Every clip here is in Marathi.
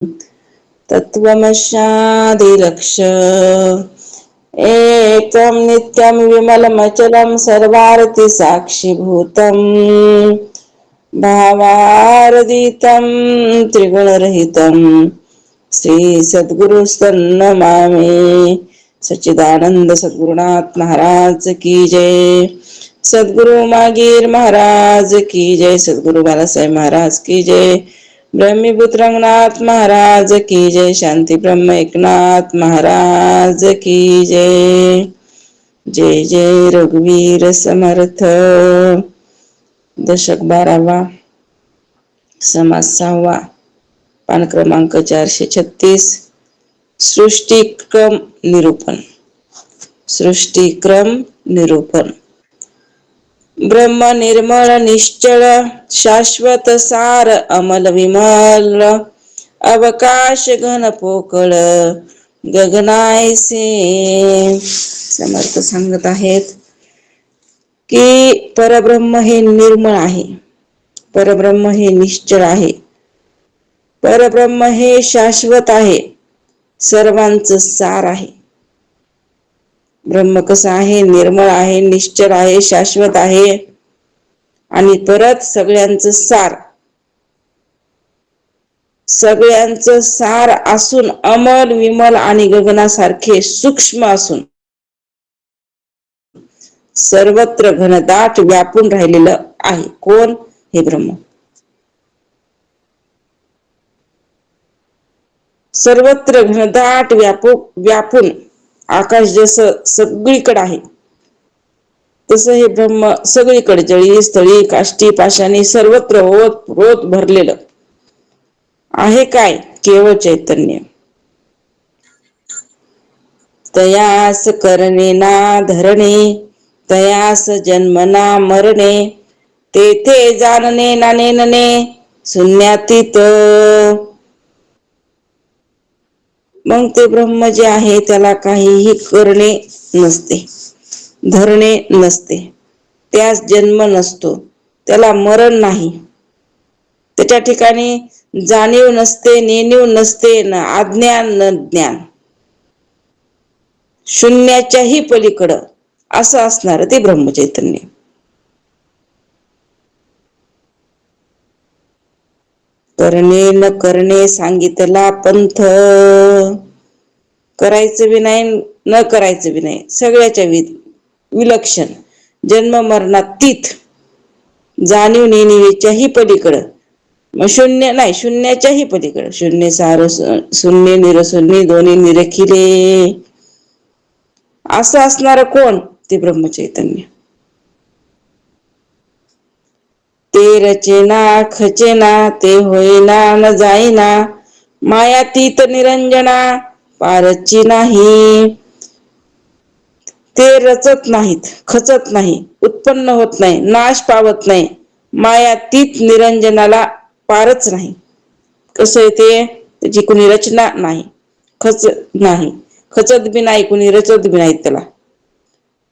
तत्त्वमस्यादिलक्ष एकं नित्यं विमलमचलं सर्वार्थि साक्षिभूतम् भावारदितं त्रिगुणरहितं श्री सद्गुरुस्तन्नमामि। सच्चिदानंद सद्गुरुनाथ महाराज की जय। सद्गुरु मागीर महाराज की जय। सद्गुरु बालासाहेब महाराज की जय। ब्रह्मीभूत रंगनाथ महाराज की जय। शांती ब्रह्म एकनाथ महाराज की जय। जय जय रघुवीर समर्थ। दशक 12वा, समास 6वा, पान क्रमांक 436, सृष्टिक्रम निरूपण। सृष्टिक्रम निरूपण। ब्रह्म निर्मळ निश्चळ शाश्वत सार अमल विमल अवकाश घन पोकळ गगनायसे। समर्थ सांगत आहेत की परब्रह्म हे निर्मळ आहे, परब्रह्म हे निश्चळ आहे, परब्रह्म हे शाश्वत आहे, सर्वांचं सार आहे। ब्रह्म कसा आहे? निर्मळ आहे, निश्चल आहे, शाश्वत आहे आणि परत सगळ्यांचं सार, सगळ्यांचं सार असून अमल विमल आणि गगनासारखे सूक्ष्म असून सर्वत्र घनदाट व्यापून राहिलेलं आहे। कोण? हे ब्रह्म। सर्वत्र घनदाट व्यापून आकाश जसं सगळीकडे आहे तसं हे ब्रह्म सगळीकडे जळी स्थळी काष्टी पाषाणी सर्वत्र ओत भरलेलं आहे। काय? केवळ चैतन्य। तयास करणे ना धरणे तयास जन्मना मरणे तेथे जाणणे ना नेणणे शून्यातीत। मग ते ब्रह्म जे आहे त्याला काहीही करणे नसते, धरणे नसते, त्यास जन्म नसतो, त्याला मरण नाही, त्याच्या ठिकाणी जाणीव नसते, नेणीव नसते, न अज्ञान न ज्ञान, शून्याच्याही पलीकडं असं असणार ते ब्रह्मचैतन्य। करणे न करणे सांगितला पंथ, करायचं बी नाही न करायचं बी नाही, सगळ्याच्या विलक्षण, जन्म मरणातीत, जाणीव नेणीवेच्याही पलीकडं, मग शून्य नाही, शून्याच्याही पलीकडं, शून्य सार शून्य निरशून्य दोन्ही निरखिले असं असणार कोण? ते ब्रह्मचैतन्य। ते रचेना खचेना ते होईना न जाईना मायातीत निरंजना पारची नाही। ते रचत नाहीत, खचत नाही, उत्पन्न होत नाही, नाश पावत नाही, मायातीत निरंजनाला पारच नाही। कसं आहे ते? त्याची कुणी रचना नाही, खचत बी नाही, कुणी रचत बी नाही, त्याला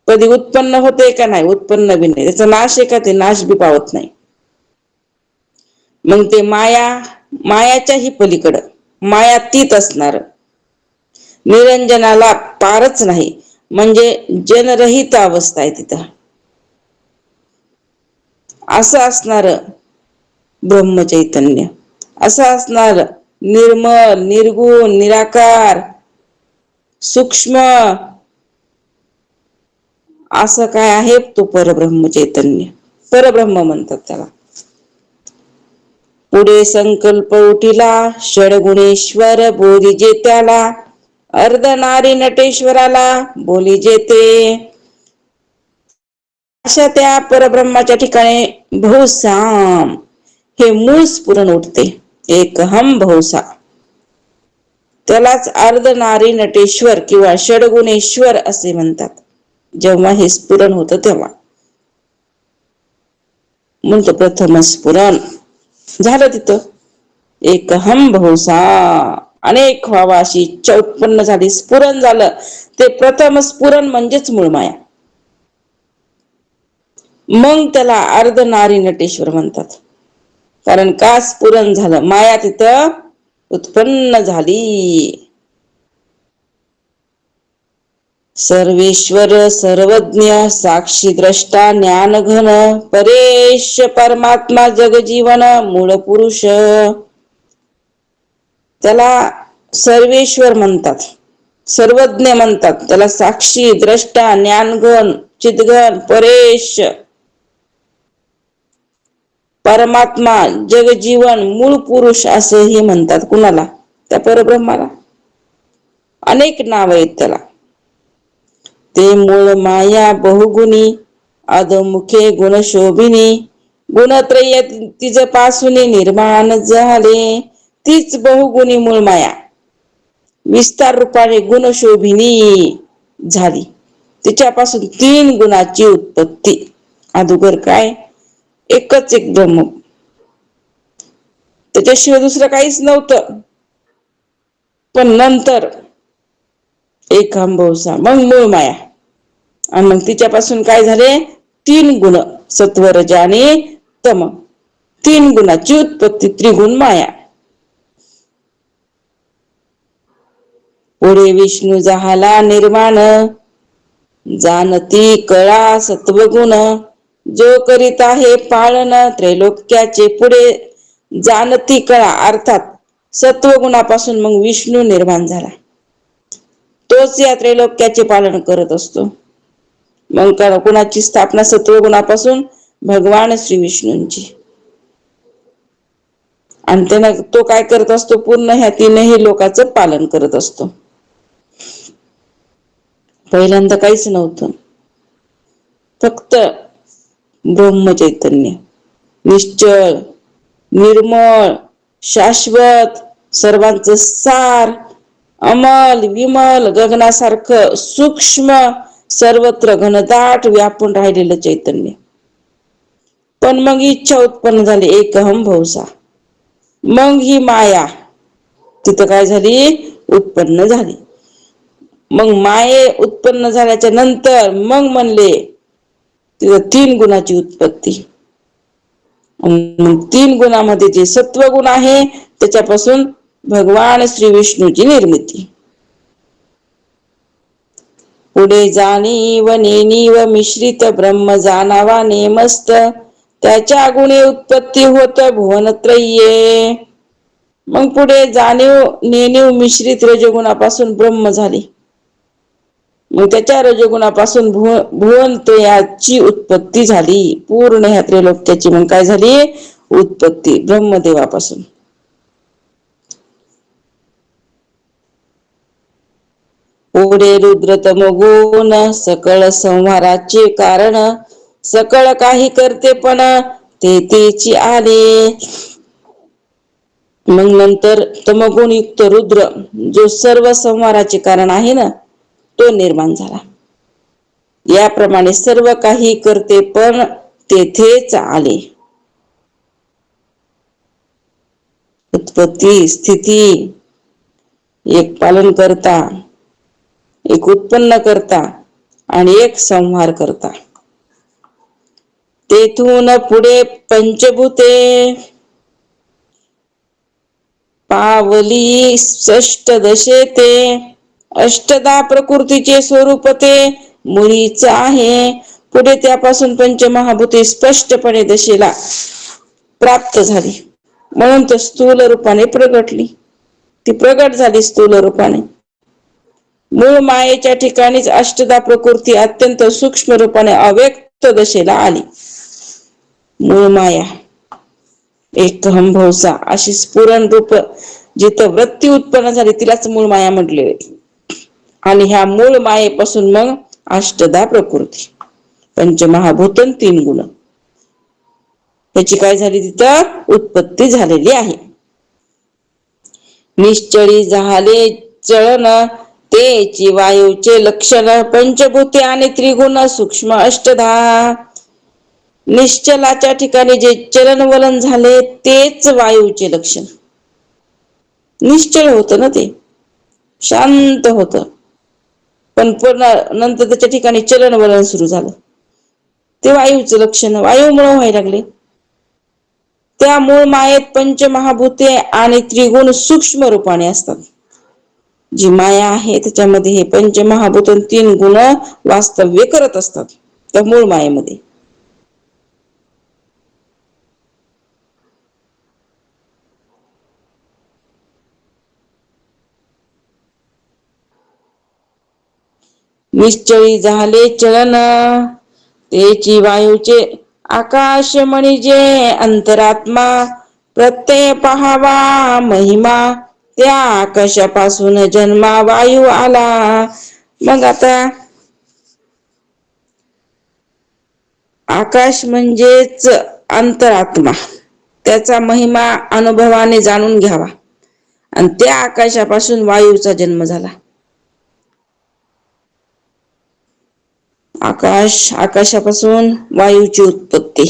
कधी उत्पन्न होते का? नाही, उत्पन्न बी नाही, त्याचा नाश आहे का? ते नाश बी पावत नाही। मग ते मायाच्याही पलीकडं मायातीत असणार, निरंजनाला पारच नाही, म्हणजे जनरहित अवस्था आहे तिथं, असं असणार ब्रह्मचैतन्य। असं असणार निर्मल निर्गुण निराकार सूक्ष्म, असं काय आहे? तो परब्रह्म चैतन्य, परब्रह्म म्हणतात त्याला। पुढे संकल्प उठिला षडगुणेश्वर बोलिजे त्याला, अर्धनारी नटेश्वराला बोलिजे ते। अशा त्या परब्रह्माच्या ठिकाणी बहुसाम हे मूळ स्फुरण उठते, एकहम बहुसा, त्यालाच अर्धनारी नटेश्वर किंवा षडगुणेश्वर असे म्हणतात। जेव्हा हे स्फुरण होतं तेव्हा म्हणतो प्रथम स्फुरण झालं तिथं, एकहम बहुसा, अनेक व्हावा अशी इच्छा उत्पन्न झाली, स्फुरण झालं, ते प्रथम स्फुरण म्हणजेच मूळ माया। मग त्याला अर्धनारी नटेश्वर म्हणतात, कारण का स्फुरण झालं, माया तिथं उत्पन्न झाली. सर्वेश्वर सर्वज्ञ साक्षी द्रष्टा ज्ञानघन परेश परमात्मा जगजीवन मूळ पुरुष, त्याला सर्वेश्वर म्हणतात, सर्वज्ञ म्हणतात, त्याला साक्षी द्रष्टा ज्ञानघन चितघन परेश परमात्मा जगजीवन मूळ पुरुष असंही म्हणतात. कुणाला? त्या परब्रह्माला. अनेक नाव आहेत त्याला. ते मूळ माया बहुगुणी अधमुखे गुणशोभिनी गुणत्रय तिज पासून निर्माण झाले. तीच बहुगुणी मूळ माया विस्तार रूपाने गुणशोभिनी झाली. तिच्यापासून 3 गुणाची उत्पत्ती. अगोदर काय? एकच एक ब्रह्म, त्याच्याशिवाय दुसरं काहीच नव्हतं. पण नंतर एक अंबवसा, मग मूळ माया, आणि मग तिच्यापासून काय झाले? 3 गुण, सत्व रज आणि तम. 3 गुणाची उत्पत्ती, त्रिगुण माया. पुढे विष्णू झाला निर्माण जाणती कळा सत्वगुण जो करीत आहे पाळन त्रैलोक्याचे पुढे जाणती कळा, अर्थात सत्वगुणापासून मग विष्णू निर्माण झाला. तोच या त्रैलोक्याचे पालन करत असतो. मग कुणाची स्थापना? सत्वगुणापासून भगवान श्री विष्णूंची. आणि त्यांना तो काय करत असतो? पूर्ण ह्या 3ही लोकांचं पालन करत असतो. पहिल्यांदा काहीच नव्हतं, फक्त ब्रह्म चैतन्य, निश्चळ, निर्मळ, शाश्वत, सर्वांचं सार, अमल विमल, गगनासारखं सूक्ष्म, सर्वत्र घनदाट व्यापून राहिलेलं चैतन्य. पण मग इच्छा उत्पन्न झाली, एकहम भवसा. मग ही माया तिथं काय झाली? उत्पन्न झाली. मग माये उत्पन्न झाल्याच्या नंतर मग म्हणले तिथं 3 गुणाची उत्पत्ती. 3 गुणामध्ये जे सत्वगुण आहे त्याच्यापासून भगवान श्री विष्णूची निर्मिती. पुढे जाणीव नेणीव मिश्रित ब्रह्म जाणावा नेमस्त त्याच्या गुणे उत्पत्ती होत भुवनत्रय्ये. मग पुढे जाणीव नेणीव मिश्रित रजगुणापासून ब्रह्म झाले. मग त्याच्या रजगुणापासून भुवनत्रयाची उत्पत्ती झाली. पूर्ण ह्या त्रैलोक्याची मग काय झाली? उत्पत्ती ब्रह्मदेवापासून. पुढे रुद्रतम गुण सकळ संहाराचे कारण सकळ काही करते पण ते तेची आले. मग नंतर तमगुण युक्त रुद्र जो सर्व संहाराचे कारण आहे ना, तो निर्माण झाला. याप्रमाणे सर्व काही करते पण तेथेच आले. उत्पत्ती स्थिती, एक पालन करता, एक उत्पन्न करता आणि एक संहार करता. तेथून पुढे पंचभूते पावली षष्टदशे ते अष्टदा प्रकृतीचे स्वरूप ते मुळीच आहे. पुढे त्यापासून पंचमहाभूते स्पष्टपणे दशेला प्राप्त झाली, म्हणून तर स्थूल रूपाने प्रगटली. ती प्रगट झाली स्थूल रूपाने. मूळ मायेच्या ठिकाणीच अष्टदा प्रकृती अत्यंत सूक्ष्म रूपाने अव्यक्त दशेला आली. मूळ माया एकहम भवसा अशी स्फुरण रूप जिथं वृत्ती उत्पन्न झाली तिलाच मूळ माया म्हटले. आणि ह्या मूळ मायेपासून मग अष्टदा प्रकृती, पंचमहाभूतन, 3 गुण, त्याची काय झाली? तिथं उत्पत्ती झालेली आहे. निश्चळी झाले चळन तेची वायूचे लक्षण पंचभूते आणि त्रिगुण सूक्ष्म अष्टधा. निश्चलाच्या ठिकाणी जे चलनवलन झाले तेच वायूचे लक्षण. निश्चल होत ना, ते शांत होत, पण पूर्ण नंतर त्याच्या ठिकाणी चलनवलन सुरू झालं, ते वायूचं लक्षण. वायूमुळे व्हायला लागले. त्या मूळ मायेत पंचमहाभूते आणि त्रिगुण सूक्ष्म रूपाने असतात. जी माया आहे त्याच्यामध्ये हे पंचमहाभूत 3 गुण वास्तव्य करत असतात त्या मूळ मायेमध्ये. निश्चयी झाले चलन तेची वायूचे आकाश म्हणजे अंतरात्मा प्रत्यय पहावा महिमा त्या आकाशापासून जन्मा वायू आला. मग आता आकाश म्हणजेच अंतरात्मा, त्याचा महिमा अनुभवाने जाणून घ्यावा आणि त्या आकाशापासून वायूचा जन्म झाला. आकाशापासून वायूची उत्पत्ती.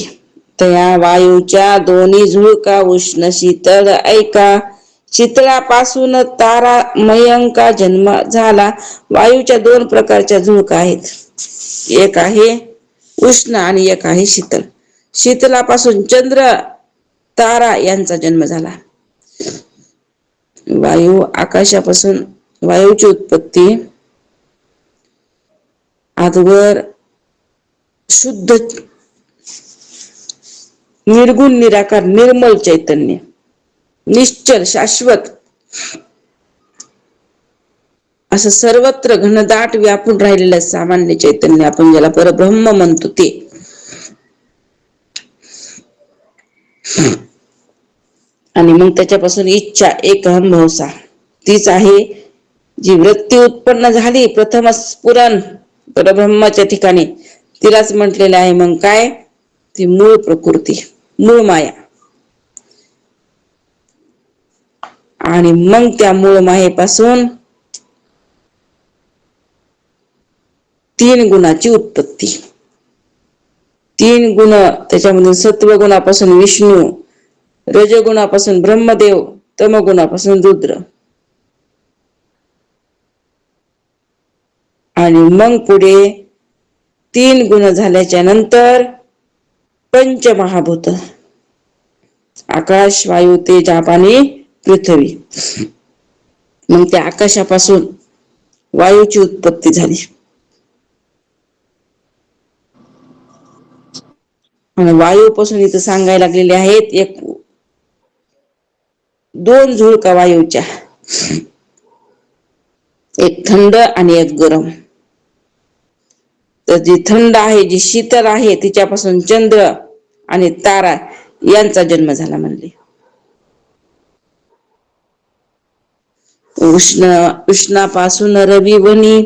त्या वायूच्या दोन्ही झुळका उष्ण शीतल ऐका. शीतळापासून तारा मयंका जन्म झाला. वायूच्या 2 प्रकारच्या झुळका आहेत, एक आहे उष्ण आणि एक आहे शीतल. शीतलापासून चंद्र तारा यांचा जन्म झाला. वायू आकाशापासून वायूची उत्पत्ती अगोदर शुद्ध निर्गुण निराकार निर्मल चैतन्य, निश्चल शाश्वत असं सर्वत्र घनदाट व्यापून राहिलेलं सामान्य चैतन्य, आपण ज्याला परब्रह्म म्हणतो ते. आणि मग त्याच्यापासून इच्छा एक अहमभवसा, तीच आहे जी वृत्ती उत्पन्न झाली प्रथम स्फुरण परब्रह्माच्या ठिकाणी, तिलाच म्हटलेलं आहे मग काय, ती मूळ प्रकृती, मूळ माया. आणि मग त्या मूळ मायेपासून 3 गुणाची उत्पत्ती. 3 गुण त्याच्यामध्ये सत्वगुणापासून विष्णू, रजगुणापासून ब्रह्मदेव, तमगुणापासून रुद्र. आणि मग पुढे 3 गुण झाल्याच्या नंतर पंचमहाभूत, आकाश वायू तेज आप आणि पृथ्वी. मग त्या आकाशापासून वायूची उत्पत्ती झाली. आणि वायूपासून इथं सांगायला लागलेले आहेत 2 झुळका वायूच्या, एक थंड आणि एक गरम. तर जी थंड आहे, जी शीतल आहे, तिच्यापासून चंद्र आणि तारा यांचा जन्म झाला म्हणले. उष्णापासून रवी वनी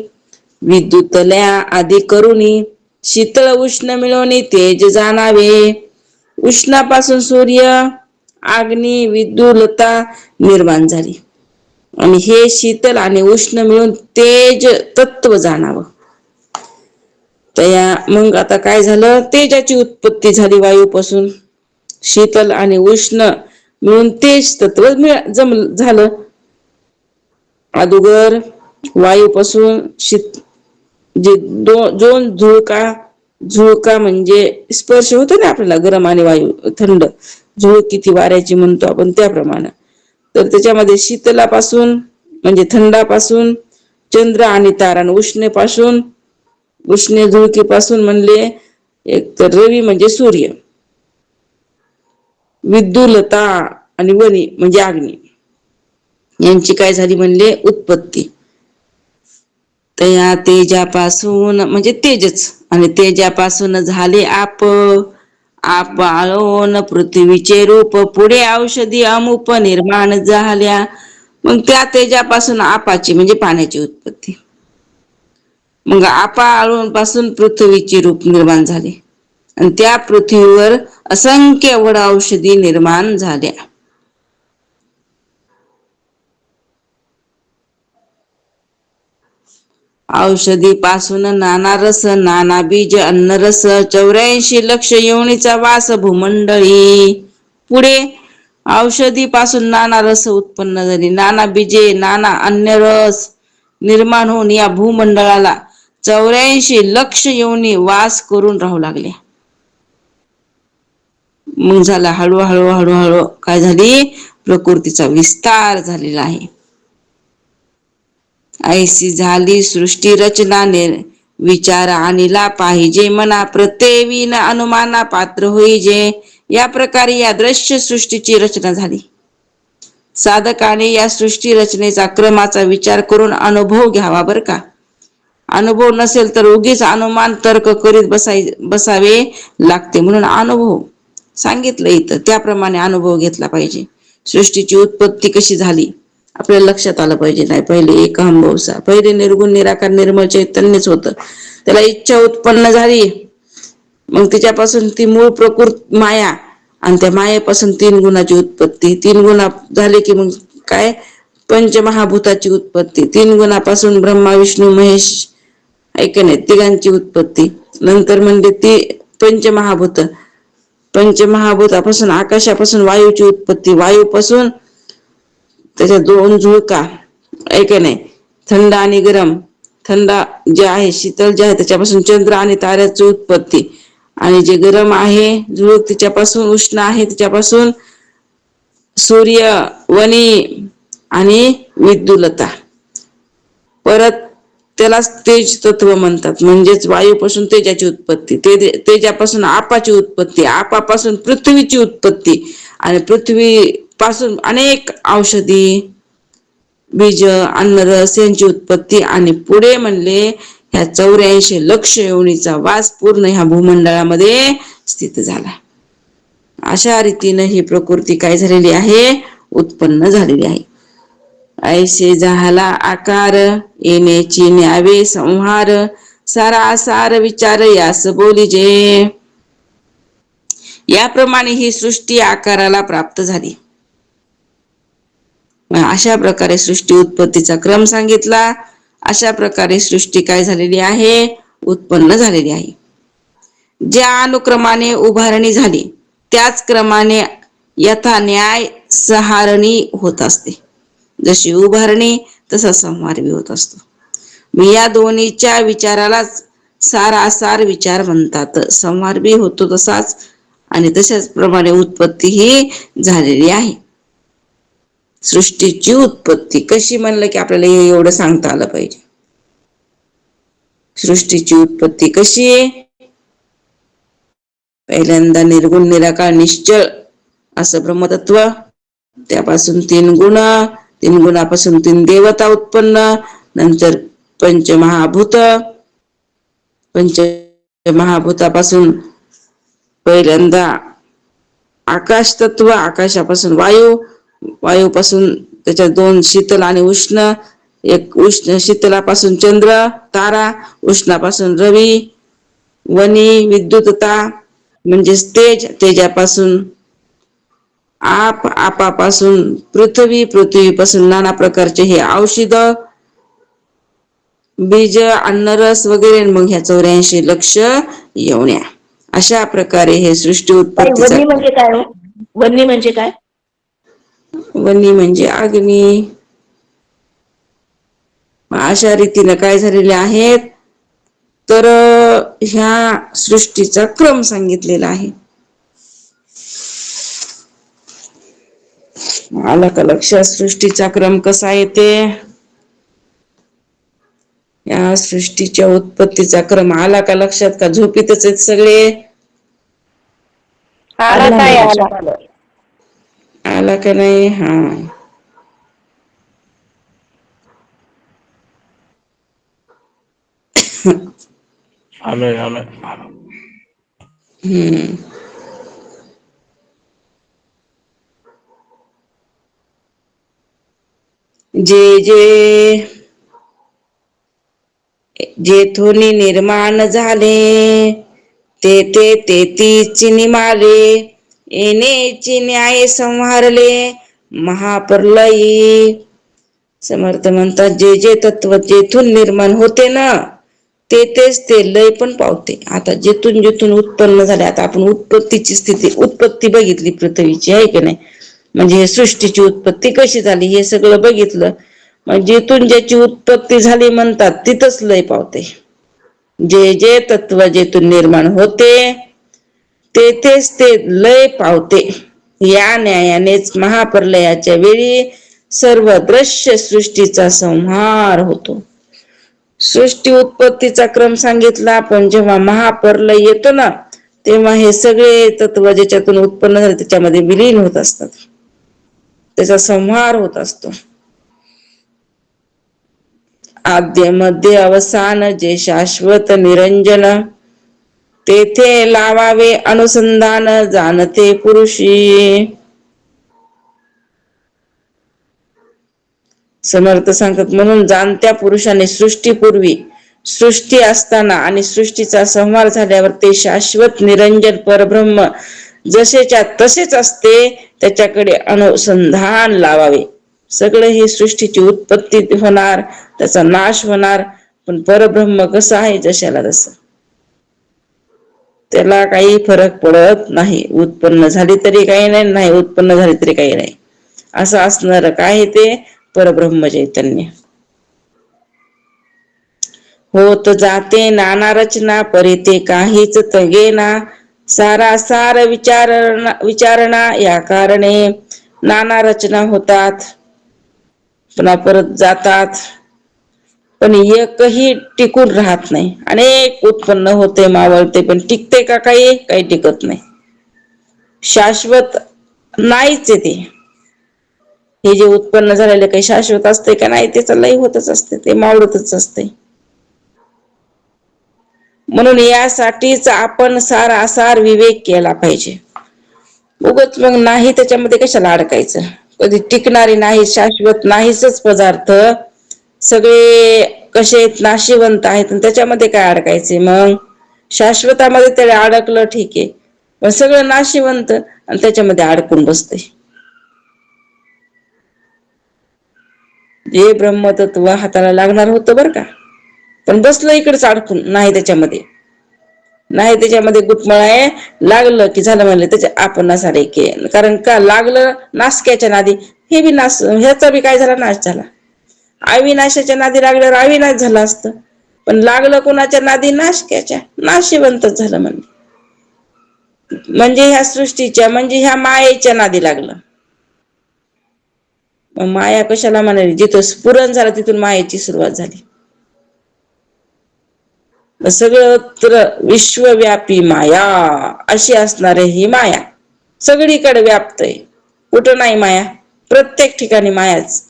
विद्युतल्या आदी करुणी शीतळ उष्ण मिळवणी तेज जाणावे. उष्णापासून सूर्य अग्नी विद्युलता निर्माण झाली आणि हे शीतल आणि उष्ण मिळून तेज तत्व जाणावं. तया मग आता काय झालं, तेजाची उत्पत्ती झाली वायूपासून. शीतल आणि उष्ण मिळून तेज तत्व झालं. अगोदर वायूपासून जे 2 झुळका म्हणजे स्पर्श होतो ना आपल्याला, गरम आणि वायू थंड झुळकी ती वाऱ्याची म्हणतो आपण त्याप्रमाणे. तर त्याच्यामध्ये शीतलापासून म्हणजे थंडापासून चंद्र आणि तारा, उष्ण झुळकीपासून म्हणले एक तर रवी म्हणजे सूर्य, विद्युलता आणि वनी म्हणजे अग्नी यांची काय झाली म्हणले उत्पत्ती. तया तेजापासून म्हणजे तेजच, आणि तेजापासून झाले आप आळोन पृथ्वीचे रूप पुढे औषधी अमुप निर्माण झाल्या. मग त्या तेजापासून आपाची म्हणजे पाण्याची उत्पत्ती. मग आपा आळून पासून पृथ्वीचे रूप निर्माण झाले आणि त्या पृथ्वीवर असंख्य वड औषधी निर्माण झाल्या. औषधी पासून नाना रस नाना बीज अन्न रस 84 लक्ष योनीचा वास भूमंडळी. पुढे औषधी पासून नाना रस उत्पन्न झाली, नाना बीजे नाना अन्य रस निर्माण होऊन या भूमंडळाला 84 लक्ष योनी वास करून राहू लागले. मग झाला हळूहळू हळूहळू काय झाली, प्रकृतीचा विस्तार झालेला आहे. ऐसी झाली सृष्टी रचना विचार आणला पाहिजे मना, प्रत्येवी न अनुमाना पात्र होईजे. या प्रकारे या दृश्य सृष्टीची रचना झाली. साधकाने या सृष्टी रचनेचा क्रमाचा विचार करून अनुभव घ्यावा बर का. अनुभव नसेल तर उगीच अनुमान तर्क करीत बसावे लागते. म्हणून अनुभव सांगितलं इथं, त्याप्रमाणे अनुभव घेतला पाहिजे. सृष्टीची उत्पत्ती कशी झाली आपल्याला लक्षात आलं पाहिजे. नाही पहिले एक अहंभावसा, पहिले निर्गुण निराकार निर्मळ चैतन्यच होतं. त्याला इच्छा उत्पन्न झाली, मग तिच्यापासून ती मूळ प्रकृत माया, आणि त्या मायेपासून 3 गुणाची उत्पत्ती. 3 गुणा झाले की मग काय, पंचमहाभूताची उत्पत्ती. 3 गुणापासून ब्रह्मा विष्णू महेश नाही तिघांची उत्पत्ती. नंतर म्हणजे ती पंचमहाभूत, पंचमहाभूतापासून आकाशापासून वायूची उत्पत्ती. वायूपासून त्याच्या 2 झुळका नाही, थंड आणि गरम. थंड जे आहे, शीतल जे आहे, त्याच्यापासून चंद्र आणि ताऱ्याची उत्पत्ती. आणि जे गरम आहे झुळूक, तिच्यापासून उष्ण आहे, तिच्यापासून सूर्य, वनी आणि विद्युलता. परत त्यालाच तेज तत्व म्हणतात. म्हणजेच वायूपासून तेजाची उत्पत्ती, तेजापासून आपाची उत्पत्ती, आपापासून पृथ्वीची उत्पत्ती, आणि पृथ्वी पासून अनेक औषधी, बीज, अन्नरस यांची उत्पत्ती. आणि पुढे म्हणले ह्या 84 लक्ष योनीचा वास पूर्ण ह्या भूमंडळामध्ये स्थित झाला. अशा रीतीने ही प्रकृती काय झालेली आहे, उत्पन्न झालेली आहे. ऐसे झाला आकार, येण्याची न्यावे संहार, सारासार विचार यास बोलिजे. याप्रमाणे ही सृष्टी आकाराला प्राप्त झाली. अशा प्रकारे सृष्टी उत्पत्तीचा क्रम सांगितला. अशा प्रकारे सृष्टी काय झालेली आहे, उत्पन्न झालेली आहे. ज्या अनुक्रमाने उभारणी झाली त्याच क्रमाने यथा न्याय सहारणी होत असते. जशी उभारणी तसा संहार बी होत असतो. मी या दोन्हीच्या विचारालाच सारासार विचार म्हणतात. संहार बी होतो तसाच, आणि तशाच प्रमाणे उत्पत्ती ही झालेली आहे. सृष्टीची उत्पत्ती कशी म्हणलं की आपल्याला हे एवढं सांगता आलं पाहिजे. सृष्टीची उत्पत्ती कशी आहे, पहिल्यांदा निर्गुण निराकार निश्चळ असं ब्रह्मतत्व, त्यापासून 3 गुण, 3 गुणापासून 3 देवता उत्पन्न. नंतर पंचमहाभूत, पंचमहाभूतापासून पहिल्यांदा आकाश तत्व, आकाशापासून वायू, वायूपासून त्याच्या 2 शीतल आणि उष्ण, एक उष्ण शीतलापासून चंद्र तारा, उष्णापासून रवी, वनी विद्युतता म्हणजेच तेज, तेजापासून आप, आपापासून पृथ्वी, पृथ्वीपासून नाना प्रकारचे हे औषध, बीज, अन्नरस वगैरे. मग ह्या 84 लक्ष योन्या. अशा प्रकारे हे सृष्टी उत्पत्तीचा. वन्नी म्हणजे काय? वन्नी म्हणजे काय? वन्नी म्हणजे अग्नी. अशा रीतीने काय झालेले आहेत, तर ह्या सृष्टीचा क्रम सांगितलेला आहे. आला का लक्षात सृष्टीचा क्रम कसा येते? या सृष्टीच्या उत्पत्तीचा क्रम आला का लक्षात? का झोपीतच आहेत सगळे? आला का नाही? हा, जे जेथून निर्माण झाले ते तेथीच निमाले, येण्याची न्याय संहारले महाप्रलयी. समर्थ म्हणतात जे तत्व जेथून निर्माण होते ना तेच ते लय पण पावते. आता जेथून उत्पन्न झाले, आता आपण उत्पत्तीची स्थिती, उत्पत्ती बघितली पृथ्वीची, आहे की नाही? म्हणजे सृष्टीची उत्पत्ती कशी झाली हे सगळं बघितलं. मग जेथून ज्याची उत्पत्ती झाली म्हणतात तिथंच लय पावते. जे तत्व जेथून निर्माण होते तेथेच ते लय पावते. या न्यायानेच महाप्रलयाच्या वेळी सर्व दृश्य सृष्टीचा संहार होतो. सृष्टी उत्पत्तीचा क्रम सांगितला, पण जेव्हा महाप्रलय येतो ना, तेव्हा हे सगळे तत्व ज्याच्यातून उत्पन्न झाले त्याच्यामध्ये विलीन होत असतात. त्याचा संहार होत असतो. आद्य मध्य अवसान जे शाश्वत निरंजन, तेथे लावावे अनुसंधान जाणते पुरुषी. समर्थ सांगतात, म्हणून जाणत्या पुरुषाने सृष्टीपूर्वी, सृष्टी असताना आणि सृष्टीचा संहार झाल्यावर ते शाश्वत निरंजन परब्रह्म जसेच्या तसेच असते त्याच्याकडे अनुसंधान लावावे. सगळे ही सृष्टीची उत्पत्ती होणार, त्याचा नाश होणार, पण परब्रह्म कसं आहे जशाला तसं, त्याला काही फरक पडत नाही. उत्पन्न झाली तरी काही नाही, नाही उत्पन्न झाली तरी काही नाही, असं असणार काय ते परब्रह्म चैतन्य. होत जाते नाना रचना परिते काहीच तगेना, सारासार विचारणा या कारणे नाना रचना होतात, पुन्हा परत जातात, पण एकही टिकून राहत नाही. अनेक उत्पन्न होते, मावळते, पण टिकते का काही? काही टिकत नाही. शाश्वत नाहीच आहे ते. हे जे उत्पन्न झालेले काही शाश्वत असते का? नाही, त्याचं लय होतच असते, ते मावळतच असते. म्हणून यासाठीच आपण सारासार विवेक केला पाहिजे. उगच मग नाही त्याच्यामध्ये कशाला अडकायचं? कधी टिकणारी नाही, शाश्वत नाहीच पदार्थ सगळे कसे नाशिवंत आहेत, त्याच्यामध्ये काय अडकायचे? मग शाश्वतामध्ये तरी अडकलं ठीक आहे, पण सगळं नाशिवंत आणि त्याच्यामध्ये अडकून बसते. जे ब्रह्मतत्व हाताला लागणार होतं बरं का, पण बसलं इकडेच अडकून. नाही त्याच्यामध्ये, नाही त्याच्यामध्ये गुटमळ आहे. लागलं की झालं म्हणले त्याच्या आपण नसारे के, कारण का लागलं नासक्याच्या नादी, हे बी नास, ह्याचा बी काय झाला? नाश झाला. अविनाशाच्या नादी लागल्यावर अविनाश झाला असतं, पण लागलं कोणाच्या नादी? नाशक्याच्या, नाशिवंतच झालं म्हणले. म्हणजे ह्या सृष्टीच्या, म्हणजे ह्या मायेच्या नादी लागलं. माया कशाला म्हणाली? जिथं स्फुरण झालं तिथून मायेची सुरुवात झाली. सगळं विश्वव्यापी माया अशी असणारे ही माया सगळीकडे व्याप्त आहे. कुठं नाही माया? प्रत्येक ठिकाणी मायाच.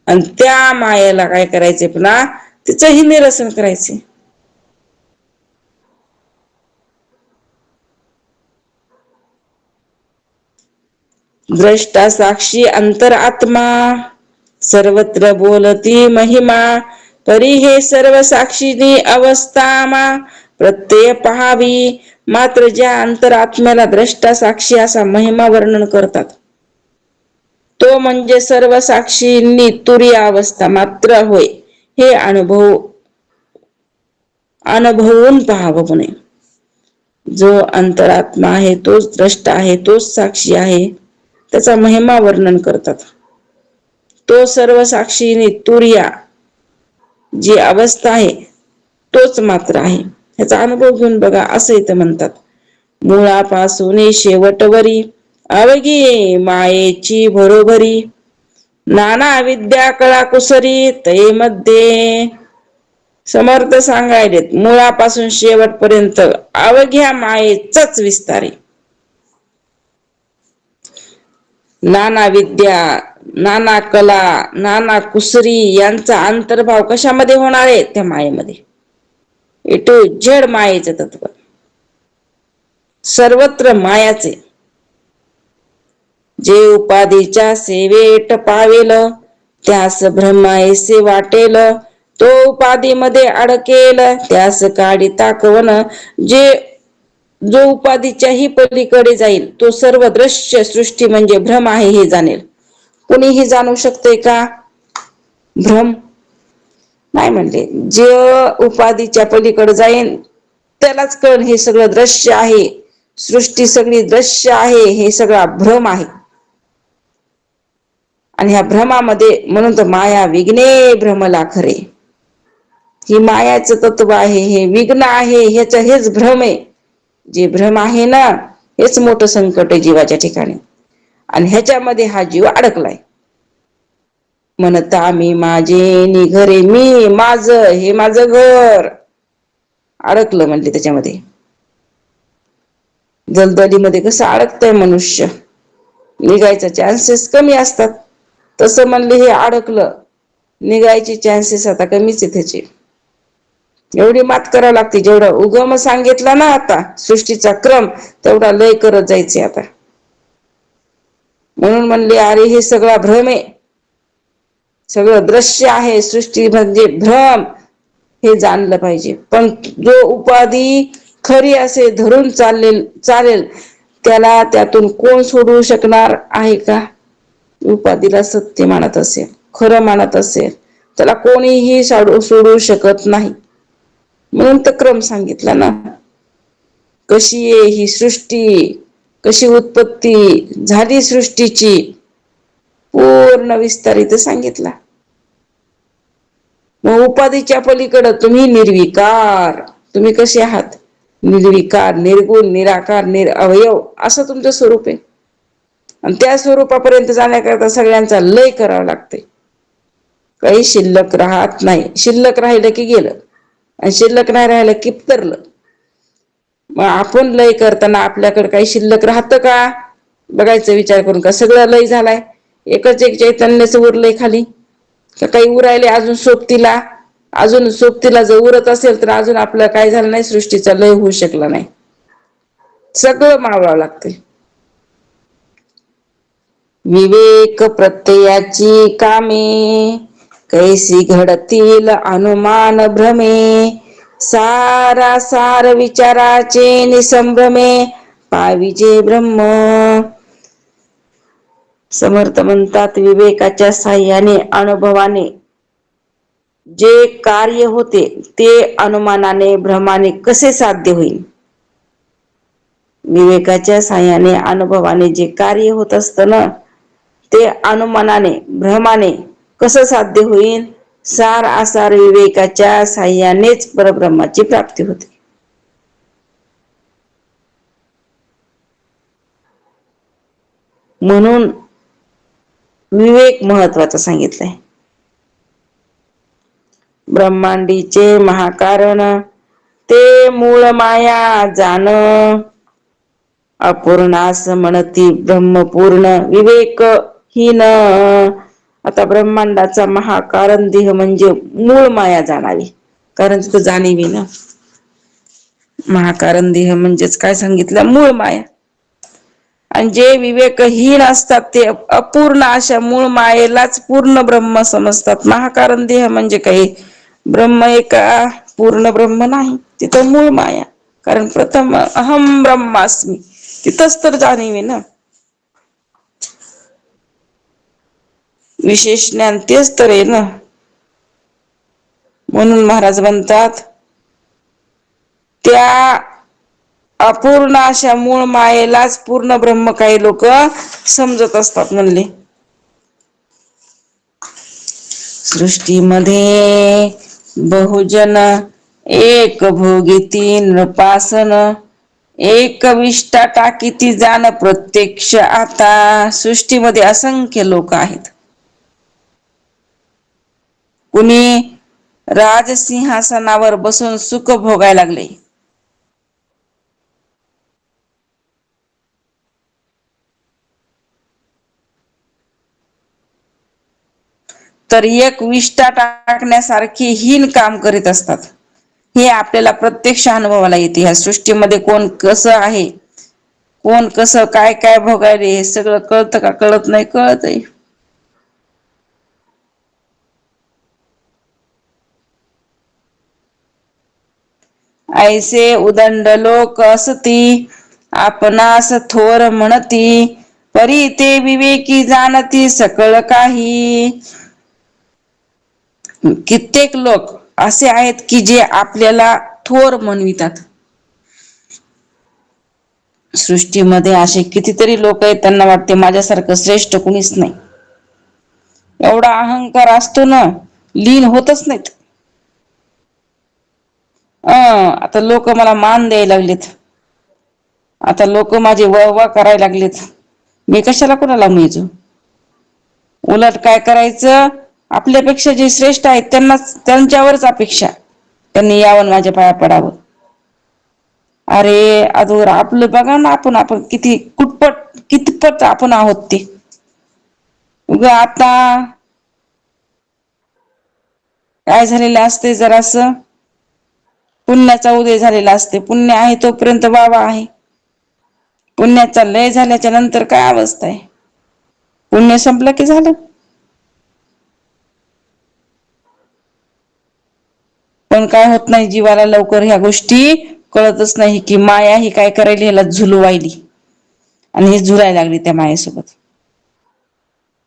आणि त्या मायेला काय करायचे? पुन्हा तिचंही निरसन करायचे. द्रष्टा साक्षी अंतरात्मा सर्वत्र बोलती महिमा, तरी हे सर्व साक्षीनी अवस्थामा प्रत्यय पहावी. मात्र ज्या अंतरात्म्याला द्रष्टा साक्षी असा महिमा वर्णन करतात, तो म्हणजे सर्व साक्षींनी तुरीय अवस्था मात्र होय, हे अनुभवून पाहावं म्हणे. जो अंतरात्मा आहे तोच द्रष्टा आहे, तोच साक्षी आहे, त्याचा महिमा वर्णन करतात. तो सर्व साक्षीने तुर्या जी अवस्था आहे तोच मात्र आहे, ह्याचा अनुभव घेऊन बघा असं इथं म्हणतात. मुळापासून शेवटवरी अवघी मायेची बरोबरी, नाना विद्या कळा कुसरी तये मध्ये. समर्थ सांगायलेत, मुळापासून शेवटपर्यंत अवघ्या मायेचाच विस्तार आहे. नाना विद्या, नाना कला, नाना कुसरी यांचा अंतर्भाव कशामध्ये होणार आहे? त्या मायेमध्ये. ए टू झेड मायेचे तत्व, सर्वत्र मायाचे. जे उपाधीच्या सेवेट पावेल, त्यास ब्रह्मायसे वाटेल, तो उपाधीमध्ये अडकेल, त्यास काढिता कवन. जो उपाधीच्याही पलीकडे जाईल, तो सर्व दृश्य सृष्टी म्हणजे भ्रम आहे हे जाणेल. कोणीही जाणू शकते का भ्रम? नाही म्हणले. जे उपाधीच्या पलीकडे जाईल त्यालाच कळ हे सगळं दृश्य आहे, सृष्टी सगळी दृश्य आहे, हे सगळा भ्रम आहे. आणि ह्या भ्रमामध्ये, म्हणून तर माया विघ्ने भ्रमला खरे, ही मायाचं तत्व आहे, हे विघ्न आहे, हेच भ्रम आहे. जे भ्रम आहे ना, हेच मोठं संकट आहे जीवाच्या ठिकाणी. आणि ह्याच्यामध्ये हा जीव अडकलाय. म्हणता मी माझे निघरे मी माझ हे माझं घर, अडकलं म्हणले त्याच्यामध्ये. दलदलीमध्ये कसं अडकतय मनुष्य, निघायचा चान्सेस कमी असतात, तसं म्हणले हे अडकलं, निघायचे चान्सेस आता कमीच आहे त्याचे. एवढी मात करावी लागते. जेवढा उगम सांगितला ना आता सृष्टीचा क्रम, तेवढा लय करत जायचे आता. म्हणून म्हणले अरे हे सगळा भ्रम आहे, सगळं दृश्य आहे, सृष्टी म्हणजे भ्रम, हे जाणलं पाहिजे. पण जो उपाधी खरी असे धरून चालेल त्याला त्यातून कोण सोडवू शकणार आहे का? उपाधीला सत्य मानत असेल, खरं मानत असेल, त्याला कोणीही सोडवू शकत नाही. म्हणून तर क्रम सांगितला ना. कशी आहे ही सृष्टी, कशी उत्पत्ती झाली सृष्टीची, पूर्ण विस्तारित सांगितला. मग उपाधीच्या पलीकडे तुम्ही निर्विकार, तुम्ही कसे आहात? निर्विकार, निर्गुण, निराकार, निरअवयव असं तुमचं स्वरूप आहे. आणि त्या स्वरूपापर्यंत जाण्याकरता सगळ्यांचा लय करावा लागते. काही शिल्लक राहत नाही. शिल्लक राहिलं की गेलं, आणि शिल्लक नाही राहिलं की तरलं. मग आपण लय करताना आपल्याकडे काही शिल्लक राहतं का? बघायचं विचार करून. का सगळं लय झालाय? एकच एक चैतन्याचं उरलंय खाली का काही उरायले अजून सोबतीला? अजून सोबतीला जर उरत असेल तर अजून आपलं काय झालं नाही, सृष्टीचा लय होऊ शकला नाही. सगळं मावळावं लागते. विवेक प्रत्ययाची कामे, कैसी घडतील अनुमान भ्रमे, सारासार विचाराचे निसंभ्रमे, पाविजे ब्रह्म. समर्थ म्हणतात विवेकाच्या साह्याने, अनुभवाने जे कार्य होते ते अनुमानाने भ्रमाने कसे साध्य होईल? विवेकाच्या साह्याने, अनुभवाने जे कार्य होत असतं ना, ते अनुमानाने भ्रमाने कसं साध्य होईल? सार आसार विवेकाच्या साह्यानेच परब्रह्माची प्राप्ती होते. म्हणून विवेक महत्वाचा सांगितलाय. ब्रह्मांडीचे महाकारण ते मूळ माया जाण, अपूर्णास म्हणती ब्रह्मपूर्ण विवेक हीन. आता ब्रह्मांडाचा महाकारण देह म्हणजे मूळ माया जाणावी, कारण तिथं जाणीवी ना. महाकारण देह म्हणजेच काय सांगितलं? मूळ माया. आणि जे विवेकहीन असतात ते अपूर्ण अशा मूळ मायेलाच पूर्ण ब्रह्म समजतात. महाकारण देह म्हणजे काही ब्रह्म एका पूर्ण ब्रह्म नाही, तिथं मूळ माया. कारण प्रथम अहम ब्रह्मास्मी, तिथंच तर जाणीव आहे ना. विशेष ज्ञान तेच तर आहे ना. म्हणून महाराज म्हणतात त्या अपूर्ण अशा मूळ मायेलाच पूर्ण ब्रह्म काही लोक समजत असतात म्हणले. सृष्टीमध्ये बहुजन एक भोगी नृपासन, एक विष्टा टाकीती जाण प्रत्यक्ष आता. सृष्टीमध्ये असंख्य लोक आहेत. कुणी राजसिंहासनावर बसून सुख भोगायला लागले, तर एक विष्ठा टाकण्यासारखी हीन काम करीत असतात. हे आपल्याला प्रत्यक्ष अनुभवाला येते. ह्या सृष्टीमध्ये कोण कसं आहे, कोण कसं काय काय भोगायले, हे सगळं कळतं का? कळत नाही? कळतंय. ऐसे उदंड लोक असती, आपणास थोर म्हणती, परी ते विवेकी जाणती सकळ काही. कित्येक लोक असे आहेत की जे आपल्याला थोर म्हणवितात. सृष्टीमध्ये असे कितीतरी लोक आहेत, त्यांना वाटते माझ्यासारखं श्रेष्ठ कुणीच नाही. एवढा अहंकार असतो ना, लीन होतच नाहीत. आता लोक मला मान द्यायला लागलेत. आता लोक माझे वा करायला लागलेत, मी कशाला कोणाला मिळू. उलट काय करायचं, आपल्यापेक्षा जे श्रेष्ठ आहेत त्यांच्यावरच अपेक्षा, त्यांनी यावं माझ्या पाया पडावं. अरे अजोर आपलं बघा ना, आपण कितपत आपण आहोत ते. उगा आता काय झालेलं असते, जरासं पुण्याचा उदय झालेला असते. पुण्य आहे तोपर्यंत वावा आहे. पुण्याचा लय झाल्याच्या नंतर काय अवस्था आहे. पुण्य संपलं की झालं. पण काय होत नाही, जीवाला लवकर ह्या गोष्टी कळतच नाही की माया ही काय करायली, ह्याला झुलवायली आणि हे झुलायला लागली त्या मायेसोबत.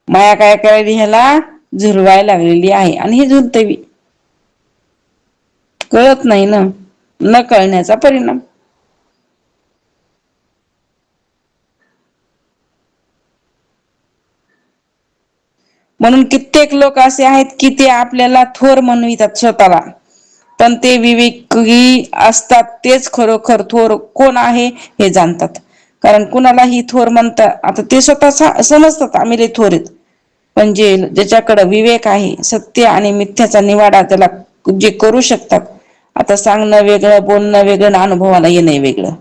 माया काय करायली, ह्याला झुरवायला लागलेली आहे आणि हे झुलतंय. कळत नाही ना, न कळण्याचा परिणाम. म्हणून कित्येक लोक असे आहेत की ते आपल्याला थोर म्हणवितात स्वतःला, पण ते विवेकी असतात तेच खरोखर थोर कोण आहे हे जाणतात. कारण कुणालाही थोर म्हणता, आता ते स्वतः समजतात आम्ही लय थोर आहेत. पण ज्याच्याकडे विवेक आहे, सत्य आणि मिथ्याचा निवाडा त्याला जे करू शकतात. आता सांगणं वेगळं, बोलणं वेगळं, अनुभवाला येणं वेगळं.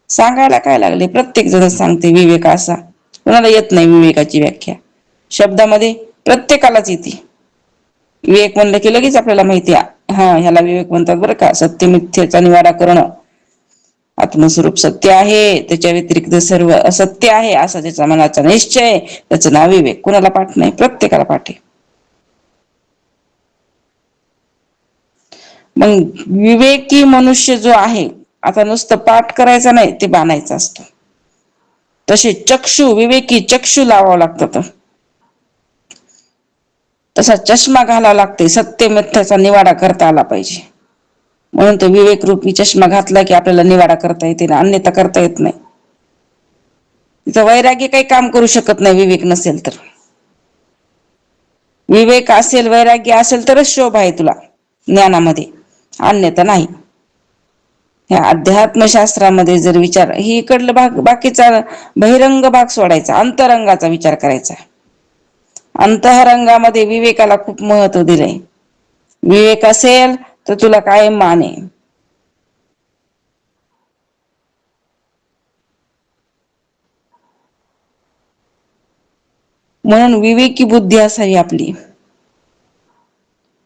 सांगायला काय लागले, प्रत्येक जण सांगते विवेक असा. कुणाला येत नाही विवेकाची व्याख्या. शब्दामध्ये प्रत्येकालाच येते. विवेक म्हणलं की लगेच आपल्याला माहिती आहे, हा ह्याला विवेक म्हणतात बरं का. सत्य मिथ्याचा निवाडा करणं, आत्मस्वरूप सत्य आहे, त्याच्या व्यतिरिक्त सर्व असत्य आहे असा त्याचा मनाचा निश्चय, त्याचं नाव विवेक. कुणाला पाठ नाही, प्रत्येकाला पाठ आहे. मग विवेकी मनुष्य जो आहे, आता नुसतं पाठ करायचं नाही, ते बाणायचं असतं. तसे चक्षु, विवेकी चक्षु लावावं लागतात. तसा चष्मा घालावा लागते, सत्य मिथ्याचा निवाडा करता आला पाहिजे. म्हणून तो विवेक रूपी चष्मा घातला की आपल्याला निवाडा करता येते ना, अन्यथा करता येत नाही. तिथं वैराग्य काही काम करू शकत नाही विवेक नसेल तर. विवेक असेल, वैराग्य असेल तरच शोभा आहे तुला ज्ञानामध्ये, अन्यथा नाही. ह्या अध्यात्मशास्त्रामध्ये जर विचार ही इकडलं भाग, बाकीचा बहिरंग भाग सोडायचा, अंतरंगाचा विचार करायचा. अंतरंगामध्ये विवेकाला खूप महत्व दिलंय. विवेक असेल तर तुला कायम मान आहे. म्हणून विवेकी बुद्धी असावी आपली.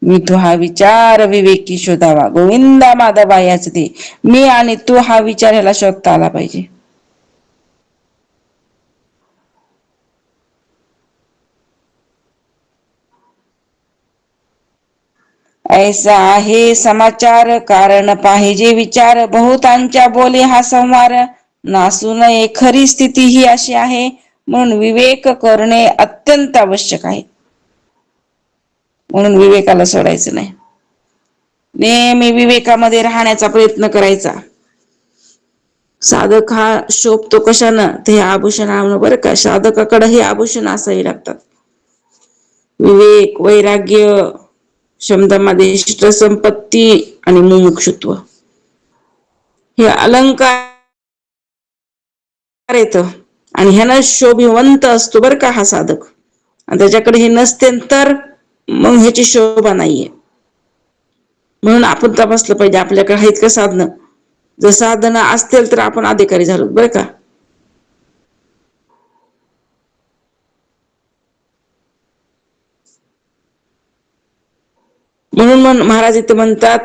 मी तू हा विचार विवेकी शोधावा, गोविंदा माधवा याच ते. मी आणि तू हा विचार ह्याला शोधता आला पाहिजे. ऐसा आहे समाचार, कारण पाहिजे विचार, बहुतांच्या बोले हा संवार, नासू नये खरी स्थिती ही अशी आहे, म्हणून विवेक करणे अत्यंत आवश्यक आहे. म्हणून विवेकाला सोडायचं नाही. नेहमी विवेकामध्ये राहण्याचा प्रयत्न करायचा. साधक हा शोभतो कशानं, ते आभूषण बरं का. साधकाकडे हे आभूषण असावी लागतात. विवेक, वैराग्य, शब्दामध्ये संपत्ती आणि मुमुक्षुत्व, हे अलंकार येत आणि ह्यानं शोभिवंत असतो बरं का हा साधक. आणि त्याच्याकडे हे नसते तर मग ह्याची शोभा नाहीये. म्हणून आपण तपासलं पाहिजे आपल्याकडे आहेत का साधनं. जर साधनं असतील तर आपण अधिकारी झालो बरं का. म्हणून महाराज इथे म्हणतात,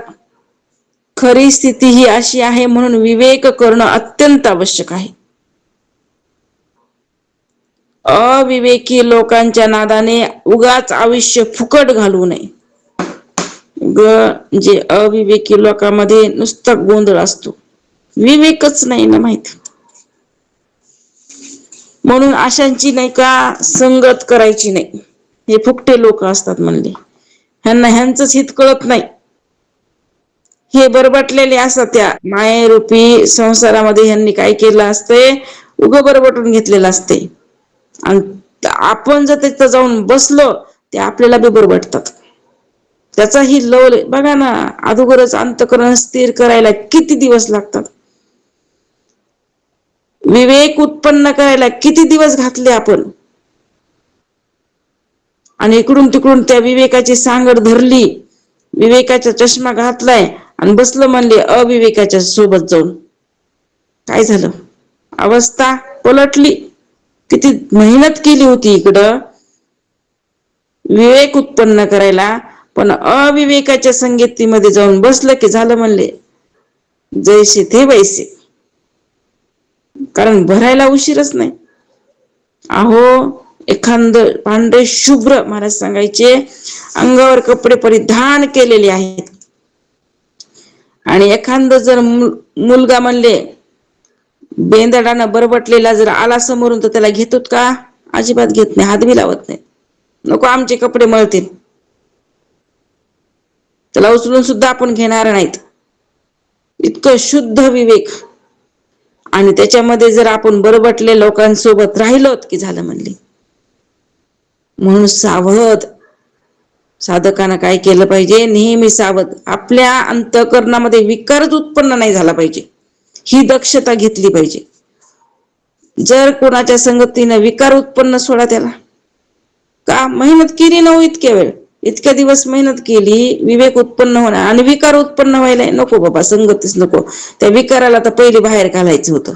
खरी स्थिती ही अशी आहे, म्हणून विवेक करणं अत्यंत आवश्यक आहे. अविवेकी लोकांच्या नादाने उगाच आयुष्य फुकट घालवू नये. जे अविवेकी लोकांमध्ये नुसता गोंधळ असतो, विवेकच नाही ना माहित. म्हणून अशांची नाही का संगत करायची नाही. हे फुकटे लोक असतात म्हणले, ह्यांना ह्यांचंच हित कळत नाही. हे बरबटलेले असतात त्या मायेरूपी संसारामध्ये. ह्यांनी काय केलं असते, उगं बरबटून घेतलेलं असते. आणि आपण जर तिथं जाऊन बसलो, ते आपल्याला बी बरबटतात. त्याचाही लव बघा ना, अगोदरच अंतःकरण स्थिर करायला किती दिवस लागतात. विवेक उत्पन्न करायला किती दिवस घातले आपण, आणि इकडून तिकडून त्या विवेकाची सांगड धरली, विवेकाचा चष्मा घातलाय आणि बसलं म्हणले अविवेकाच्या सोबत जाऊन. काय झालं? अवस्था पलटली. किती मेहनत केली होती इकडं विवेक उत्पन्न करायला, पण अविवेकाच्या संगतीमध्ये जाऊन बसलं की झालं म्हणले जैसे थे वैसे. कारण भरायला उशीरच नाही. अहो, एखाद पांढरे शुभ्र महाराज सांगायचे अंगावर कपडे परिधान केलेले आहेत, आणि एखाद जर मुलगा म्हणले बेंदडानं बरबटलेला जर आला समोरून तर त्याला घेतोत का? अजिबात घेत नाही, हात बी लावत नाही. नको आमचे कपडे मळतील, त्याला उचलून सुद्धा आपण घेणार नाहीत. इतकं शुद्ध विवेक. आणि त्याच्यामध्ये जर आपण बरबटले लोकांसोबत राहिलोत की झालं म्हणले. म्हणून सावध. साधकानं काय केलं पाहिजे? नेहमी सावध. आपल्या अंतःकरणामध्ये विकारच उत्पन्न नाही झाला पाहिजे, ही दक्षता घेतली पाहिजे. जर कोणाच्या संगतीनं विकार उत्पन्न, सोडा त्याला. का? मेहनत केली नव्ह इतक्या वेळ, इतक्या दिवस मेहनत केली, विवेक उत्पन्न होणार आणि विकार उत्पन्न व्हायला नको बाबा, संगतीच नको. त्या विकाराला तर पहिले बाहेर घालायचं होतं,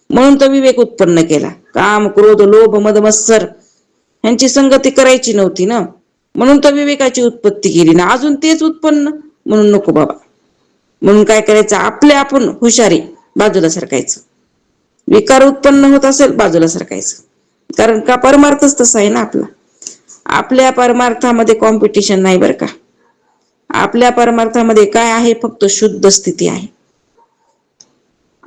म्हणून तो विवेक उत्पन्न केला. काम, क्रोध, लोभ, मद, मत्सर यांची संगती करायची नव्हती ना, म्हणून तर विवेकाची उत्पत्ती केली ना. अजून तेच उत्पन्न, म्हणून नको बाबा. म्हणून काय करायचं? आपल्या आपण हुशारी बाजूला सरकायचं. विकार उत्पन्न होत असेल बाजूला सरकायचं. कारण का? परमार्थच तसा आहे ना आपला. आपल्या परमार्थामध्ये कॉम्पिटिशन नाही बरं का. आपल्या परमार्थामध्ये काय आहे? फक्त शुद्ध स्थिती आहे.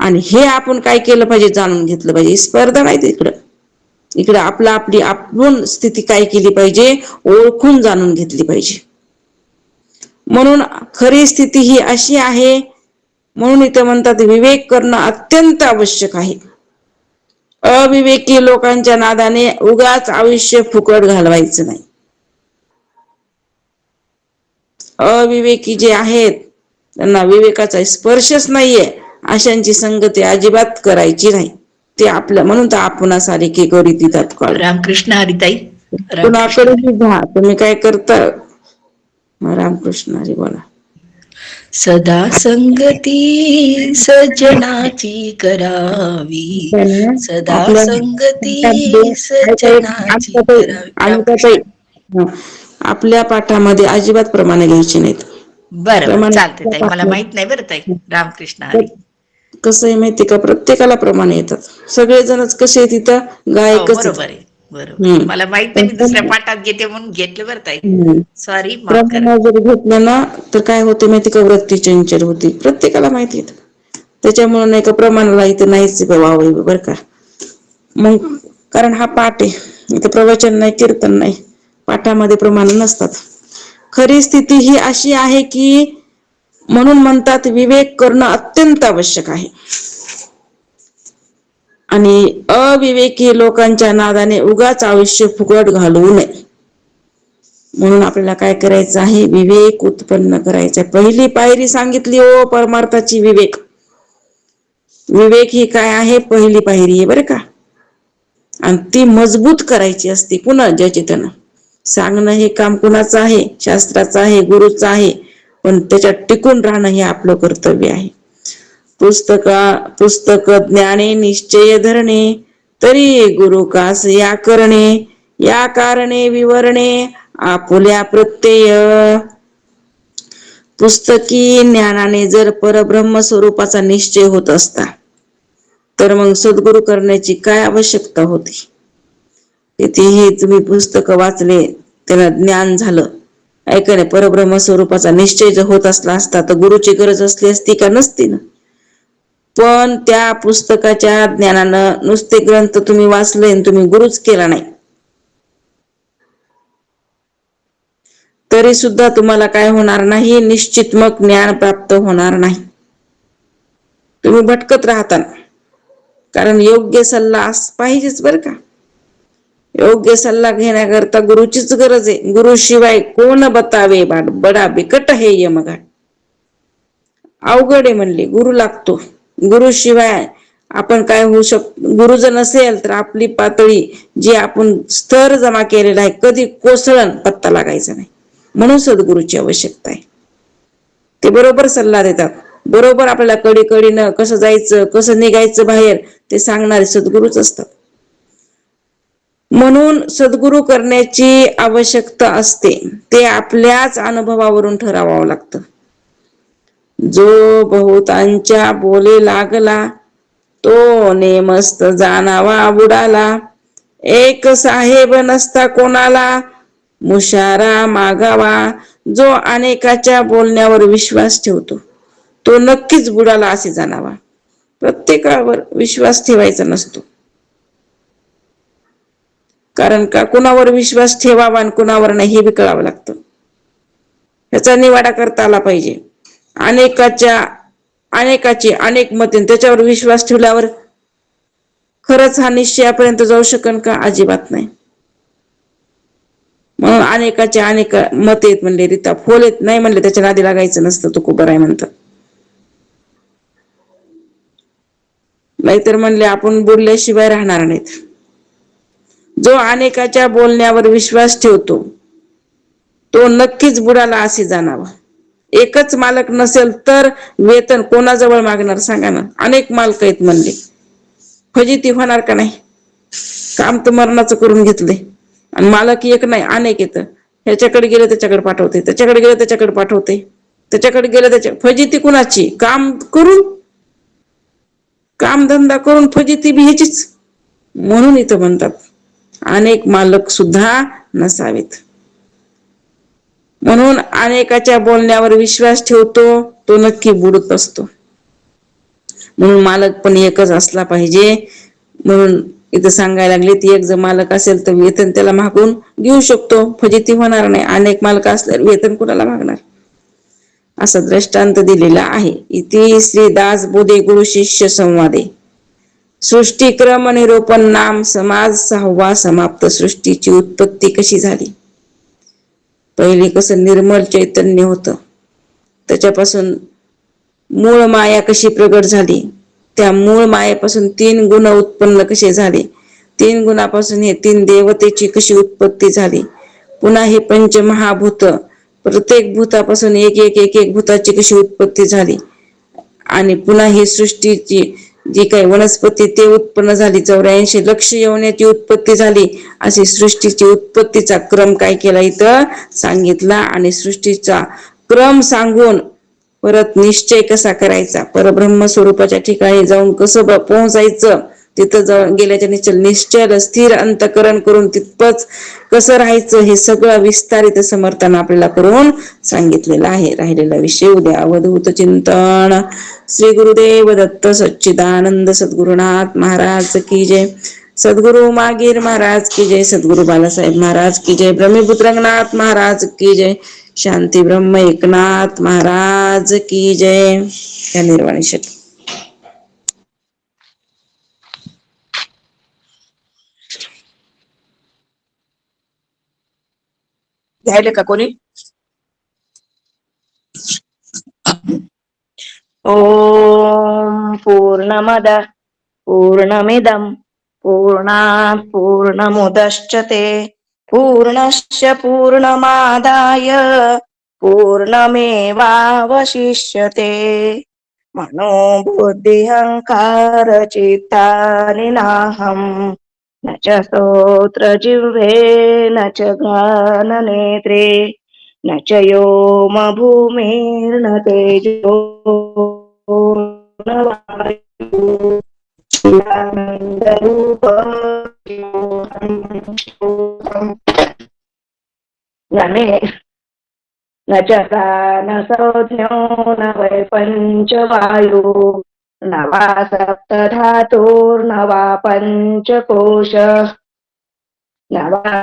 आणि हे आपण काय केलं पाहिजे? जाणून घेतलं पाहिजे. स्पर्धा नाही इकडं. इकडं आपली आपण स्थिती काय केली पाहिजे? ओळखून जाणून घेतली पाहिजे. म्हणून खरी स्थिती ही अशी आहे, म्हणून इथं म्हणतात विवेक करणं अत्यंत आवश्यक आहे. अविवेकी लोकांच्या नादाने उगाच आयुष्य फुकट घालवायचं नाही. अविवेकी जे आहेत, त्यांना विवेकाचा स्पर्शच नाहीये, अशांची संगती अजिबात करायची नाही. ते आपल्या, म्हणून तर आपण सारे के करीती तात्काळ. रामकृष्ण हरिताई. कुणाकडे जा, तुम्ही काय करता? रामकृष्ण हरी बोला. सदा संगती सज्जनाची करावी, सदा संगती सज्जनाची करावी. रामकृष्ण. आपल्या पाठामध्ये अजिबात प्रमाणे घ्यायची नाहीत. बरं, चालते ताई, मला माहित नाही बरं ताई. रामकृष्ण हरी. कसं आहे माहिती का? प्रत्येकाला प्रमाणे येतात. सगळेजणच कसे आहेत तिथं? गायकच. बरोबर आहे, बरोबर. मला माहित नाही, मी दुसऱ्या पाठात घेते म्हणून घेतलं बरं ताई. सॉरी, माफ करा. प्रमाण जर घेतलं ना तर काय होते माहिती का? वृत्ती चंचल होती. प्रत्येकाला माहिती येत. त्याच्यामुळे नाही का प्रमाणाला इथं नाहीच वाव बरं का. मग कारण हा पाठ आहे, इथं प्रवचन नाही, कीर्तन नाही, पाठामध्ये प्रमाण नसतात. खरी स्थिती ही अशी आहे की, म्हणून म्हणतात विवेक करणं अत्यंत आवश्यक आहे. आणि अविवेकी लोकांच्या नादाने उगाच आयुष्य फुकट घालवू नये. म्हणून आपल्याला काय करायचं आहे? विवेक उत्पन्न करायचा. पहिली पायरी सांगितली हो परमार्थाची, विवेक. विवेक ही काय आहे? पहिली पायरी आहे बरं का. आणि ती मजबूत करायची असते. कुणा? ज्याचे त्यानं सांगणं हे काम कुणाचं आहे? शास्त्राचं आहे, गुरुचं आहे. पण त्याच्यात टिकून राहणं हे आपलं कर्तव्य आहे. पुस्तक ज्ञाने निश्चय धरणे, तरी गुरु कास या करणे, या कारणे विवरणे आपुल्या प्रत्यय. पुस्तकी ज्ञानाने जर परब्रह्म स्वरूपाचा निश्चय होत असता, तर मग सद्गुरु करण्याची काय आवश्यकता होती? कितीही तुम्ही पुस्तक वाचले, त्याला ज्ञान झालं, ऐकणे परब्रह्म स्वरूपाचा निश्चय जर होत असला असता तर गुरुची गरज असली असती का? नसती ना. पण त्या पुस्तकाच्या ज्ञानानं नुसते ग्रंथ तुम्ही वाचले आणि तुम्ही गुरुच केला नाही, तरी सुद्धा तुम्हाला काय होणार नाही? निश्चित मग ज्ञान प्राप्त होणार नाही. तुम्ही भटकत राहता. कारण योग्य सल्ला पाहिजेच बरं का. योग्य सल्ला घेण्याकरता गुरुचीच गरज आहे. गुरुशिवाय कोण बतावे बडा बिकट हे यमघाट. अवघड आहे म्हणले, गुरु लागतो. गुरुशिवाय आपण काय होऊ गुरु जर नसेल तर आपली पातळी जी आपण स्तर जमा केलेला आहे कधी कोसळण पत्ता लागायचा नाही. म्हणून सद्गुरूची आवश्यकता आहे. ते बरोबर सल्ला देतात, बरोबर आपल्याला कडीनं कसं जायचं कसं निघायचं बाहेर ते सांगणारे सद्गुरूच असतात. म्हणून सद्गुरू करण्याची आवश्यकता असते, ते आपल्याच अनुभवावरून ठरवावं लागतं. जो बहुतांच्या बोले लागला, तो नेमस्त जाणावा बुडाला. एक साहेब नसता कोणाला, मुशारा मागावा. जो अनेकाच्या बोलण्यावर विश्वास ठेवतो, तो नक्कीच बुडाला असे जाणावा. प्रत्येकावर विश्वास ठेवायचा नसतो. कारण का कुणावर विश्वास ठेवावा आणि कुणावर नाही हे बी कळावं लागतं. ह्याचा निवाडा करता आला पाहिजे. अनेकाची अनेक मते, त्याच्यावर विश्वास ठेवल्यावर खरंच हा निश्चयापर्यंत जाऊ शकेल का? अजिबात नाही. म्हणून अनेकाचे अनेक मत येत म्हणले रीता फोल येत नाही म्हणले, त्याच्या नादी लागायचं नसतं. तुकोबाराय म्हणतात. नाहीतर म्हणले आपण बुडल्याशिवाय राहणार नाहीत. जो अनेकाच्या बोलण्यावर विश्वास ठेवतो, तो नक्कीच बुडाला असे जाणावा. एकच मालक नसेल तर वेतन कोणाजवळ मागणार सांगा ना? अनेक मालक आहेत म्हणले, फजिती होणार का नाही? काम तर मरणाचं करून घेतले आणि मालक एक नाही अनेक येतं. ह्याच्याकडे गेले त्याच्याकडे पाठवते, त्याच्याकडे गेले त्याच्याकडे पाठवते, त्याच्याकडे गेले त्याच्या फजिती कुणाची? काम करून, कामधंदा करून फजिती बी ह्याचीच. म्हणून इथं म्हणतात अनेक मालक सुद्धा नसावेत. म्हणून अनेकाच्या बोलण्यावर विश्वास ठेवतो, तो नक्की बुडत असतो. म्हणून मालक पण एकच असला पाहिजे. म्हणून इथं सांगायला लागले ती एक जर मालक असेल तर वेतन त्याला मागून घेऊ शकतो, फजिती होणार नाही. अनेक मालक असल्यावर वेतन कुणाला मागणार, असा दृष्टांत दिलेला आहे. इति श्री दास बोधे गुरु शिष्य संवादे सृष्टिक्रम निरूपण नाम समाज 6वा समाप्त. सृष्टीची उत्पत्ती कशी झाली? पहिले कसं निर्मल चैतन्य होतं, त्याच्यापासून मूळ माया कशी प्रगट झाली, त्या मूळ मायेपासून 3 गुण उत्पन्न कसे झाले, 3 गुणापासून हे 3 देवतेची कशी उत्पत्ती झाली, पुन्हा हे पंचमहाभूत, प्रत्येक भूतापासून एक एक एक एक भूताची कशी उत्पत्ती झाली, आणि पुन्हा ही सृष्टीची जी काही वनस्पती ते उत्पन्न झाली, 84 लक्ष योनीची उत्पत्ती झाली. अशी सृष्टीची उत्पत्तीचा क्रम काय केला इथं सांगितला. आणि सृष्टीचा क्रम सांगून परत निश्चय कसा करायचा, परब्रह्म स्वरूपाच्या ठिकाणी जाऊन कसं पोहोचायचं, तिथं जाऊन गेल्याच्या निश्चय स्थिर अंतकरण करून तिथपच कसं राहायचं, हे सगळं विस्तारित समर्थन आपल्याला करून सांगितलेलं आहे. राहिलेला विषय उद्या. अवधूत चिंतन. श्री गुरुदेव दत्त सच्चिदानंद सद्गुरुनाथ महाराज की जय. सद्गुरु मागीर महाराज की जय. सद्गुरु बालासाहेब महाराज की जय. ब्रह्मपुत्र रंगनाथ महाराज की जय. शांती ब्रह्म एकनाथ महाराज की जय. या निर्वाणी शक्ती. घ्यायला का कोणी? ओम पूर्णमद पूर्णमिदं पूर्णात् पूर्णमुदच्यते पूर्णस्य पूर्णमादाय पूर्णमेवावशिष्यते. मनोबुद्धिअहंकार चित्तानि नाहं न च श्रोत्रजिह्वे न च घ्राणनेत्रे न च व्योम भूमिर्न तेजो न वायुः चिदानन्दरूपं न च प्राणसंज्ञो न वै पञ्चवायुः न वा सप्तधातुर्न वा पञ्चकोशः न वा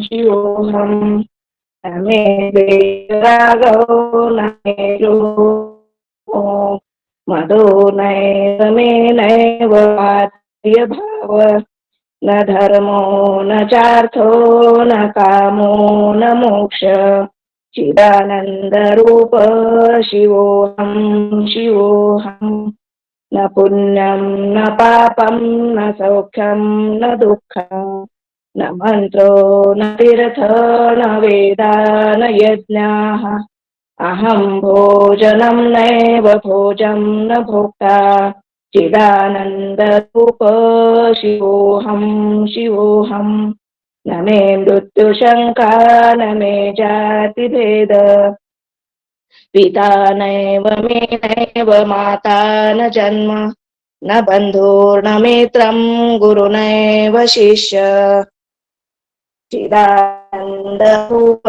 शिवोऽहं न मे रागो न मे रोगो मदो नैव मे नैव भाव न धर्मो न चार्थो न कामो न मोक्ष चिदानन्दरूप शिवोऽहं शिवोऽहम् न पुण्यं न पापं न सौख्यं न दुःखम् न मन्त्रो न तीर्थ न वेदा न यज्ञाः अहं भोजनं नैव भोजं न भोक्ता चिदानन्दरूप शिवोऽहं शिवोऽहम् न मे मृत्युशङ्का न मे जातिभेद पिता नैव मे नैव माता न जन्म न बन्धुर्न मित्रं गुरुनैव शिष्य चिदानन्दरूप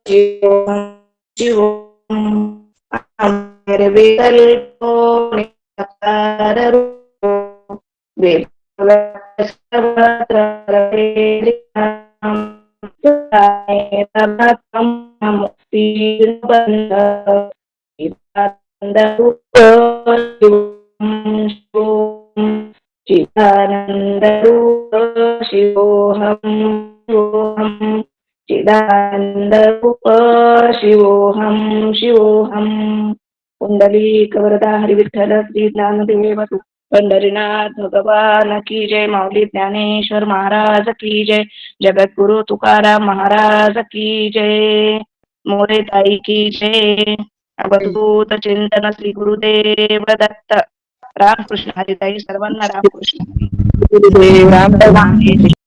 शिवोऽहं शिवोऽहम् अहं निर्विकल्पो निराकाररूपो चिदानन्दरूप शिवोऽहं शिवोऽहम् चिदानन्दरूप शिवोऽहं शिवोऽहम् पुंडलीकवरदा हरिविठ्ठल श्री ज्ञानदेव पंढरीनाथ भगवान की जय. माऊली ज्ञानेश्वर महाराज की जय. जगद्गुरु तुकाराम महाराज की जय. मोरे ताई की जय. अवधूत चिंतन श्री गुरुदेव दत्त. रामकृष्ण हरिताई सर्वांना रामकृष्ण. गुरुदेव रामकृष्ण.